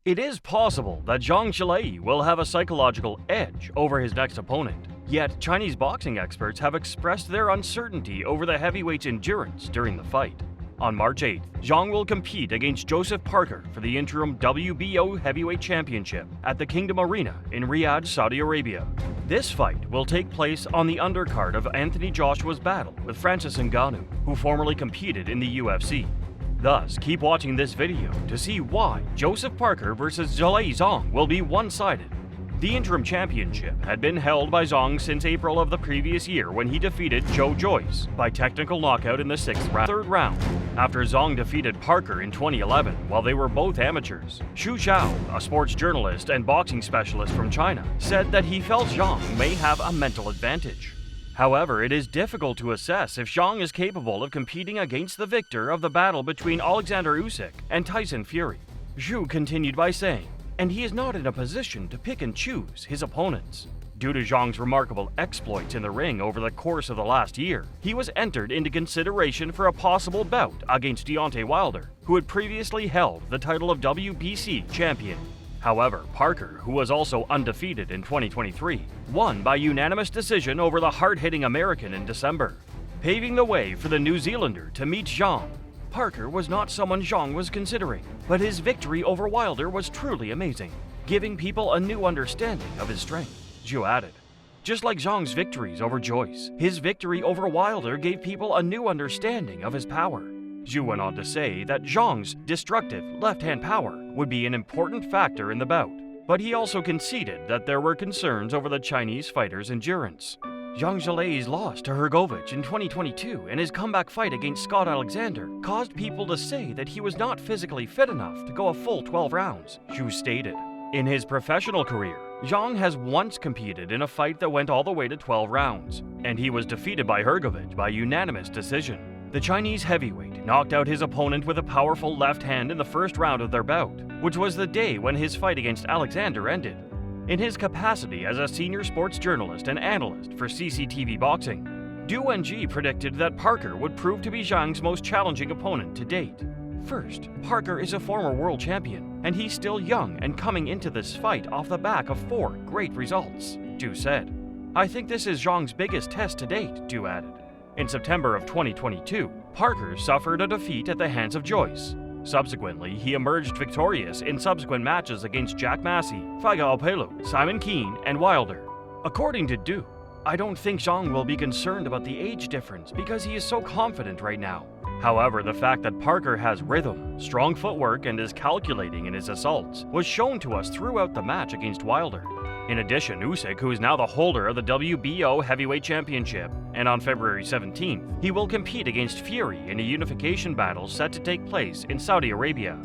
It is possible that Zhilei will have a psychological edge over his next opponent, yet Chinese boxing experts have expressed their uncertainty over the heavyweight's endurance during the fight. On March 8th, Zhang will compete against Joseph Parker for the interim WBO Heavyweight Championship at the Kingdom Arena in Riyadh, Saudi Arabia. This fight will take place on the undercard of Anthony Joshua's battle with Francis Ngannou, who formerly competed in the UFC. Thus, keep watching this video to see why Joseph Parker versus Zhilei Zhang will be one-sided. The interim championship had been held by Zhang since April of the previous year when he defeated Joe Joyce by technical knockout in the third round. After Zhang defeated Parker in 2011 while they were both amateurs, Xu Xiao, a sports journalist and boxing specialist from China, said that he felt Zhang may have a mental advantage. However, it is difficult to assess if Zhang is capable of competing against the victor of the battle between Alexander Usyk and Tyson Fury. Xu continued by saying, and he is not in a position to pick and choose his opponents. Due to Zhang's remarkable exploits in the ring over the course of the last year, he was entered into consideration for a possible bout against Deontay Wilder, who had previously held the title of WBC champion. However, Parker, who was also undefeated in 2023, won by unanimous decision over the hard-hitting American in December, paving the way for the New Zealander to meet Zhang. Parker was not someone Zhang was considering, but his victory over Wilder was truly amazing, giving people a new understanding of his strength, Zhu added. Just like Zhang's victories over Joyce, his victory over Wilder gave people a new understanding of his power. Zhu went on to say that Zhang's destructive left-hand power would be an important factor in the bout, but he also conceded that there were concerns over the Chinese fighter's endurance. Zhang Zhilei's loss to Hrgovic in 2022 and his comeback fight against Scott Alexander caused people to say that he was not physically fit enough to go a full 12 rounds, Zhu stated. In his professional career, Zhang has once competed in a fight that went all the way to 12 rounds, and he was defeated by Hrgovic by unanimous decision. The Chinese heavyweight knocked out his opponent with a powerful left hand in the first round of their bout, which was the day when his fight against Alexander ended. In his capacity as a senior sports journalist and analyst for CCTV Boxing, Du Wenji predicted that Parker would prove to be Zhang's most challenging opponent to date. First, Parker is a former world champion, and he's still young and coming into this fight off the back of 4 great results, Du said. I think this is Zhang's biggest test to date, Du added. In September of 2022, Parker suffered a defeat at the hands of Joyce. Subsequently, he emerged victorious in subsequent matches against Jack Massey, Faiga Alpelu, Simon Keane, and Wilder. According to Du, I don't think Zhang will be concerned about the age difference because he is so confident right now. However, the fact that Parker has rhythm, strong footwork, and is calculating in his assaults was shown to us throughout the match against Wilder. In addition, Usyk, who is now the holder of the WBO Heavyweight Championship, and on February 17th, he will compete against Fury in a unification battle set to take place in Saudi Arabia.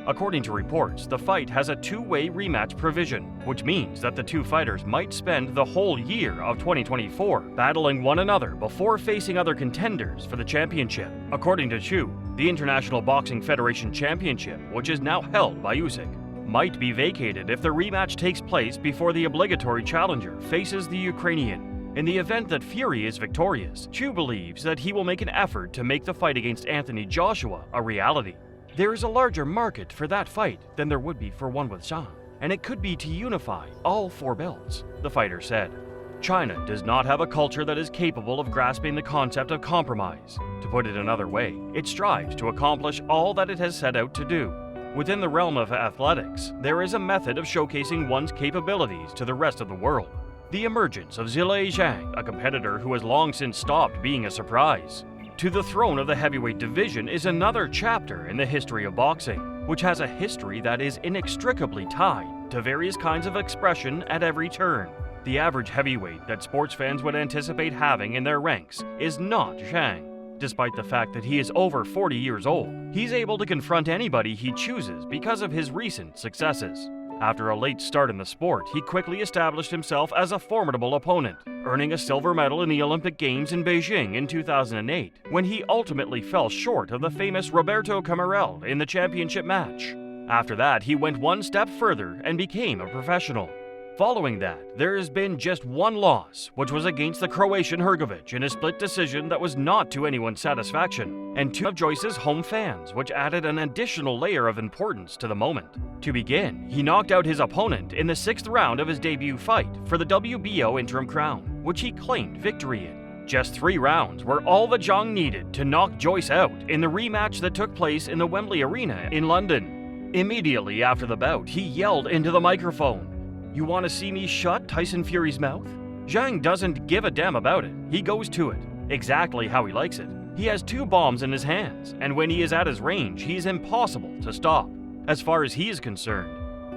According to reports, the fight has a 2-way rematch provision, which means that the two fighters might spend the whole year of 2024 battling one another before facing other contenders for the championship. According to Chu, the International Boxing Federation Championship, which is now held by Usyk, might be vacated if the rematch takes place before the obligatory challenger faces the Ukrainian. In the event that Fury is victorious, Chu believes that he will make an effort to make the fight against Anthony Joshua a reality. There is a larger market for that fight than there would be for one with Zhang, and it could be to unify all 4 belts, the fighter said. China does not have a culture that is capable of grasping the concept of compromise. To put it another way, it strives to accomplish all that it has set out to do. Within the realm of athletics, there is a method of showcasing one's capabilities to the rest of the world. The emergence of Zhilei Zhang, a competitor who has long since stopped being a surprise, to the throne of the heavyweight division is another chapter in the history of boxing, which has a history that is inextricably tied to various kinds of expression at every turn. The average heavyweight that sports fans would anticipate having in their ranks is not Zhang. Despite the fact that he is over 40 years old, he's able to confront anybody he chooses because of his recent successes. After a late start in the sport, he quickly established himself as a formidable opponent, earning a silver medal in the Olympic Games in Beijing in 2008, when he ultimately fell short of the famous Roberto Camarel in the championship match. After that, he went one step further and became a professional. Following that, there has been just one loss, which was against the Croatian Hrgovic in a split decision that was not to anyone's satisfaction, and two of Joyce's home fans, which added an additional layer of importance to the moment. To begin, he knocked out his opponent in the 6th round of his debut fight for the WBO interim crown, which he claimed victory in. Just 3 rounds were all that Zhang needed to knock Joyce out in the rematch that took place in the Wembley Arena in London. Immediately after the bout, he yelled into the microphone, "You want to see me shut Tyson Fury's mouth?" Zhang doesn't give a damn about it. He goes to it, exactly how he likes it. He has 2 bombs in his hands, and when he is at his range, he is impossible to stop. As far as he is concerned,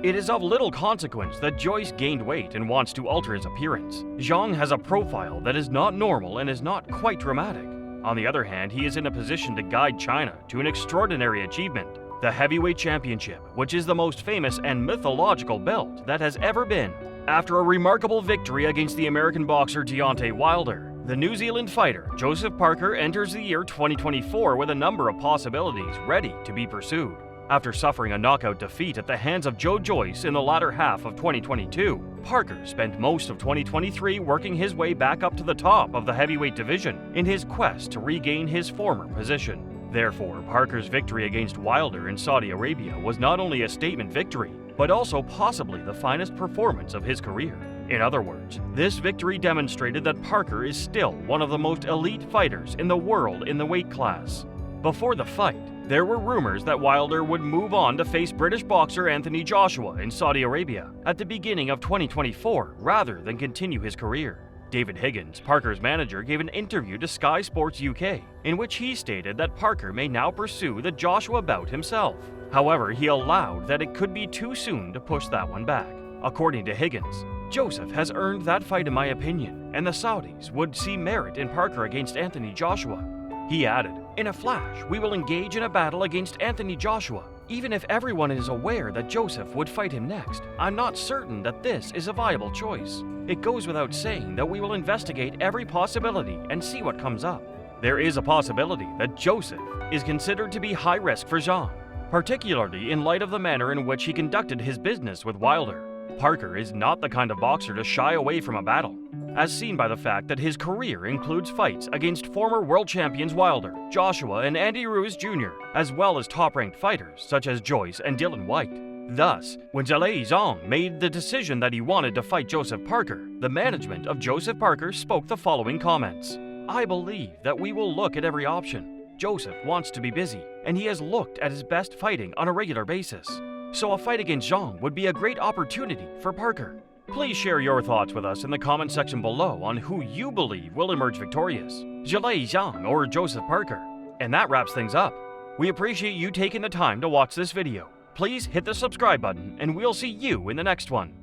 it is of little consequence that Joyce gained weight and wants to alter his appearance. Zhang has a profile that is not normal and is not quite dramatic. On the other hand, he is in a position to guide China to an extraordinary achievement, the heavyweight championship, which is the most famous and mythological belt that has ever been. After a remarkable victory against the American boxer Deontay Wilder, the New Zealand fighter Joseph Parker enters the year 2024 with a number of possibilities ready to be pursued. After suffering a knockout defeat at the hands of Joe Joyce in the latter half of 2022, Parker spent most of 2023 working his way back up to the top of the heavyweight division in his quest to regain his former position. Therefore, Parker's victory against Wilder in Saudi Arabia was not only a statement victory, but also possibly the finest performance of his career. In other words, this victory demonstrated that Parker is still one of the most elite fighters in the world in the weight class. Before the fight, there were rumors that Wilder would move on to face British boxer Anthony Joshua in Saudi Arabia at the beginning of 2024 rather than continue his career. David Higgins, Parker's manager, gave an interview to Sky Sports UK, in which he stated that Parker may now pursue the Joshua bout himself. However, he allowed that it could be too soon to push that one back. According to Higgins, "Joseph has earned that fight in my opinion, and the Saudis would see merit in Parker against Anthony Joshua." He added, "In a flash, we will engage in a battle against Anthony Joshua. Even if everyone is aware that Joseph would fight him next, I'm not certain that this is a viable choice. It goes without saying that we will investigate every possibility and see what comes up." There is a possibility that Joseph is considered to be high risk for Zhang, particularly in light of the manner in which he conducted his business with Wilder. Parker is not the kind of boxer to shy away from a battle, as seen by the fact that his career includes fights against former world champions Wilder, Joshua, and Andy Ruiz Jr., as well as top-ranked fighters such as Joyce and Dylan White. Thus, when Zhilei Zhang made the decision that he wanted to fight Joseph Parker, the management of Joseph Parker spoke the following comments. "I believe that we will look at every option. Joseph wants to be busy, and he has looked at his best fighting on a regular basis. So a fight against Zhang would be a great opportunity for Parker." Please share your thoughts with us in the comment section below on who you believe will emerge victorious, Zhilei Zhang or Joseph Parker. And that wraps things up. We appreciate you taking the time to watch this video. Please hit the subscribe button, and we'll see you in the next one.